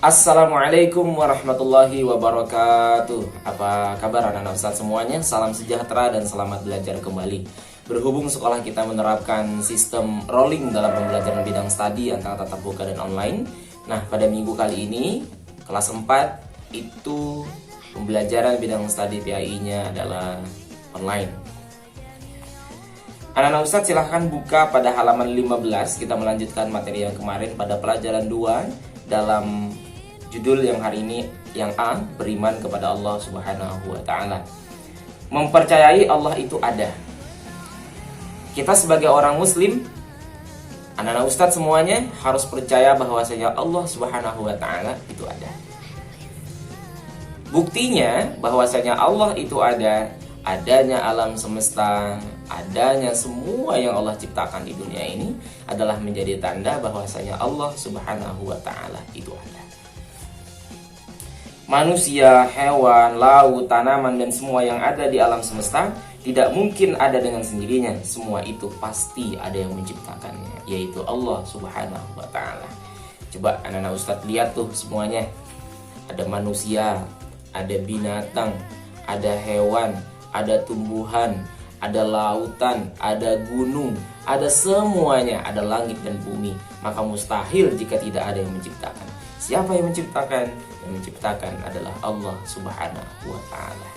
Assalamualaikum warahmatullahi wabarakatuh. Apa kabar anak-anak Ustadz semuanya? Salam sejahtera dan selamat belajar kembali. Berhubung sekolah kita menerapkan sistem rolling dalam pembelajaran bidang studi antara tatap muka dan online. Nah, pada minggu kali ini kelas 4 itu pembelajaran bidang studi PAI-nya adalah online. Anak-anak Ustadz silahkan buka pada halaman 15. Kita melanjutkan materi yang kemarin pada pelajaran 2 dalam judul yang hari ini yang A, beriman kepada Allah Subhanahu wa Ta'ala. Mempercayai Allah itu ada. Kita sebagai orang Muslim, anak-anak Ustadz semuanya harus percaya bahwasanya Allah Subhanahu wa Ta'ala itu ada. Buktinya bahwasanya Allah itu ada, adanya alam semesta, adanya semua yang Allah ciptakan di dunia ini adalah menjadi tanda bahwasanya Allah Subhanahu wa Ta'ala itu ada. Manusia, hewan, laut, tanaman, dan semua yang ada di alam semesta tidak mungkin ada dengan sendirinya. Semua itu pasti ada yang menciptakannya, yaitu Allah Subhanahu wa Ta'ala. Coba anak-anak Ustadz lihat tuh semuanya. Ada manusia, ada binatang, ada hewan, ada tumbuhan, ada lautan, ada gunung, ada semuanya, ada langit dan bumi. Maka mustahil jika tidak ada yang menciptakan. Siapa yang menciptakan? Yang menciptakan adalah Allah Subhanahu wa Ta'ala.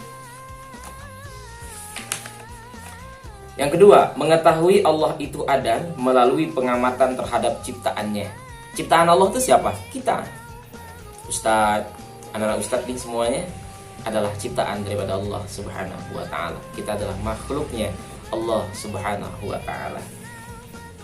Yang kedua, mengetahui Allah itu ada melalui pengamatan terhadap ciptaannya. Ciptaan Allah itu siapa? Kita. Ustadz, anak-anak Ustadz ini semuanya adalah ciptaan daripada Allah Subhanahu wa Ta'ala. Kita adalah makhluknya Allah Subhanahu wa Ta'ala.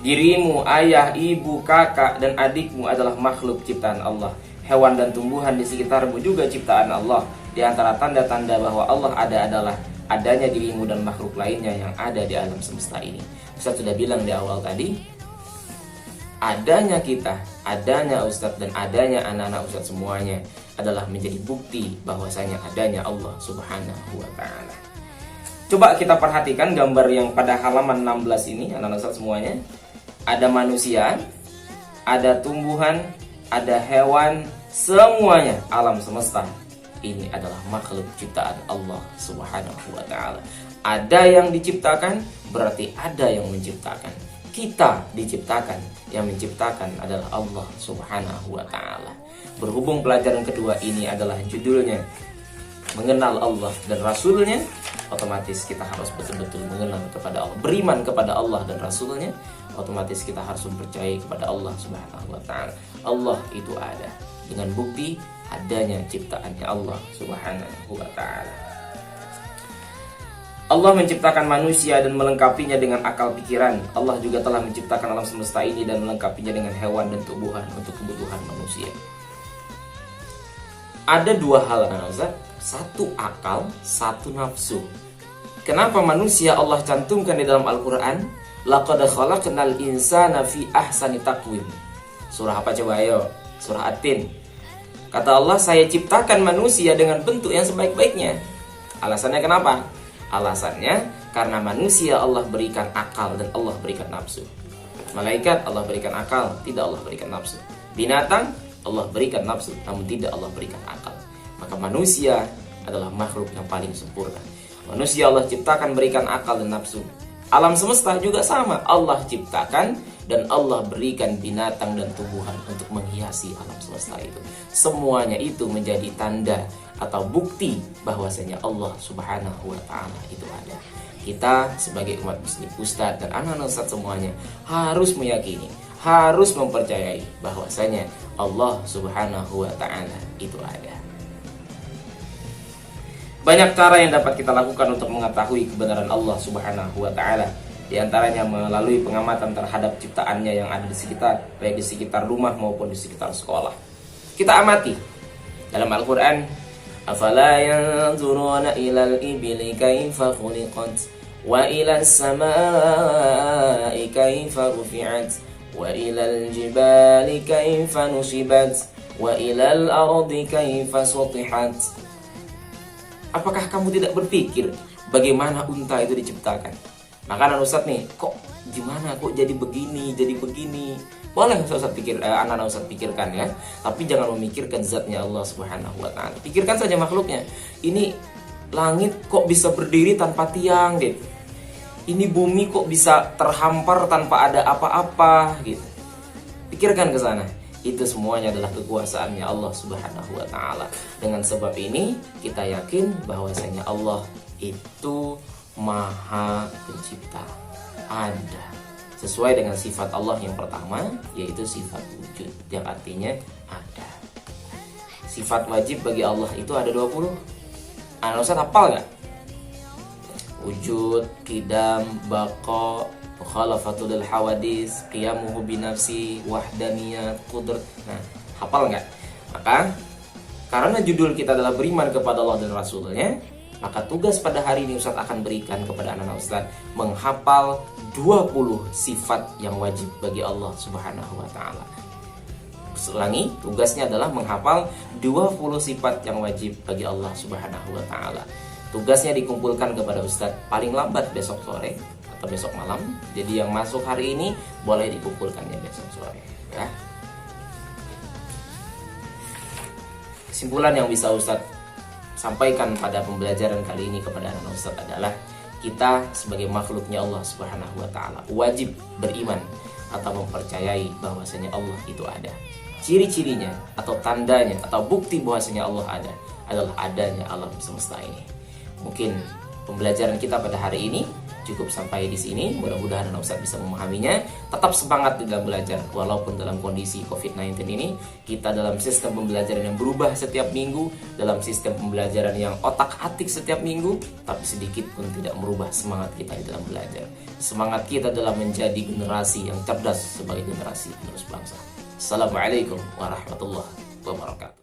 Dirimu, ayah, ibu, kakak, dan adikmu adalah makhluk ciptaan Allah. Hewan dan tumbuhan di sekitarmu juga ciptaan Allah. Di antara tanda-tanda bahwa Allah ada adalah adanya dirimu dan makhluk lainnya yang ada di alam semesta ini. Ustaz sudah bilang di awal tadi, adanya kita, adanya Ustaz dan adanya anak-anak Ustaz semuanya adalah menjadi bukti bahwasanya adanya Allah Subhanahu wa Ta'ala. Coba kita perhatikan gambar yang pada halaman 16 ini, anak-anak Ustaz semuanya. Ada manusia, ada tumbuhan, ada hewan, semuanya alam semesta ini adalah makhluk ciptaan Allah Subhanahu wa Ta'ala. Ada yang diciptakan, berarti ada yang menciptakan. Kita diciptakan, yang menciptakan adalah Allah Subhanahu wa Ta'ala. Berhubung pelajaran kedua ini adalah judulnya mengenal Allah dan Rasulnya, otomatis kita harus betul-betul mengenal kepada Allah, beriman kepada Allah dan Rasulnya. Otomatis kita harus mempercayai kepada Allah Subhanahu wa Ta'ala. Allah itu ada dengan bukti adanya ciptaannya Allah Subhanahu wa Ta'ala. Allah menciptakan manusia dan melengkapinya dengan akal pikiran. Allah juga telah menciptakan alam semesta ini dan melengkapinya dengan hewan dan tumbuhan untuk kebutuhan manusia. Ada dua hal, anak-anak. Satu akal, satu nafsu. Kenapa manusia Allah cantumkan di dalam Al-Quran? Laqad khalaqnal insana fi ahsani taqwim. Surah apa coba ayo? Surah At-Tin. Kata Allah, saya ciptakan manusia dengan bentuk yang sebaik-baiknya. Alasannya kenapa? Alasannya karena manusia Allah berikan akal dan Allah berikan nafsu. Malaikat Allah berikan akal, tidak Allah berikan nafsu. Binatang Allah berikan nafsu, namun tidak Allah berikan akal. Maka manusia adalah makhluk yang paling sempurna. Manusia Allah ciptakan berikan akal dan nafsu. Alam semesta juga sama, Allah ciptakan dan Allah berikan binatang dan tumbuhan untuk menghiasi alam semesta itu. Semuanya itu menjadi tanda atau bukti bahwasanya Allah Subhanahu wa Ta'ala itu ada. Kita sebagai umat muslim, Ustadz dan anak-anak Ustadz semuanya harus meyakini, harus mempercayai bahwasanya Allah Subhanahu wa Ta'ala itu ada. Banyak cara yang dapat kita lakukan untuk mengetahui kebenaran Allah Subhanahu wa Ta'ala. Di antaranya melalui pengamatan terhadap ciptaannya yang ada di sekitar, baik di sekitar rumah maupun di sekitar sekolah. Kita amati dalam Al-Quran, afala yanzuruna ilal ibili kaifa khuliqat wa ilal samai kaifa rufi'at wa ilal jibali kaifa nusibat wa ilal ardi kaifa sutihat. Apakah kamu tidak berpikir bagaimana unta itu diciptakan? Maka anak Ustadz nih, kok gimana kok jadi begini? Boleh Ustaz anak-anak Ustaz pikirkan ya, tapi jangan memikirkan zatnya Allah Subhanahu wa taala. Pikirkan saja makhluknya. Ini langit kok bisa berdiri tanpa tiang gitu. Ini bumi kok bisa terhampar tanpa ada apa-apa gitu. Pikirkan ke sana. Itu semuanya adalah kekuasaannya Allah Subhanahu wa taala. Dengan sebab ini kita yakin bahwasanya Allah itu Maha Pencipta. Ada. Sesuai dengan sifat Allah yang pertama, yaitu sifat wujud, yang artinya ada. Sifat wajib bagi Allah itu ada 20. Anak Ustaz hafal gak? Wujud, qidam, baqa, mukhalafatul hawadis, qiyamuhu binafsi, wahdaniyat, qudrat. Nah, hafal gak? Maka karena judul kita adalah beriman kepada Allah dan Rasulnya, maka tugas pada hari ini Ustaz akan berikan kepada anak-anak Ustaz menghafal 20 sifat yang wajib bagi Allah Subhanahu wa taala. Ulangi, tugasnya adalah menghafal 20 sifat yang wajib bagi Allah Subhanahu wa taala. Tugasnya dikumpulkan kepada Ustaz paling lambat besok sore atau besok malam. Jadi yang masuk hari ini boleh dikumpulkannya besok sore ya. Kesimpulan yang bisa Ustaz sampaikan pada pembelajaran kali ini kepada anak Ustaz adalah kita sebagai makhluknya Allah Subhanahu wa taala wajib beriman atau mempercayai bahwasanya Allah itu ada. Ciri-cirinya atau tandanya atau bukti bahwasanya Allah ada adalah adanya alam semesta ini. Mungkin pembelajaran kita pada hari ini cukup sampai di sini. Mudah-mudahan anak Ustaz bisa memahaminya. Tetap semangat di dalam belajar walaupun dalam kondisi COVID-19 ini. Kita dalam sistem pembelajaran yang berubah setiap minggu, dalam sistem pembelajaran yang otak-atik setiap minggu, tapi sedikit pun tidak merubah semangat kita di dalam belajar. Semangat kita dalam menjadi generasi yang cerdas sebagai generasi penerus bangsa. Assalamualaikum warahmatullahi wabarakatuh.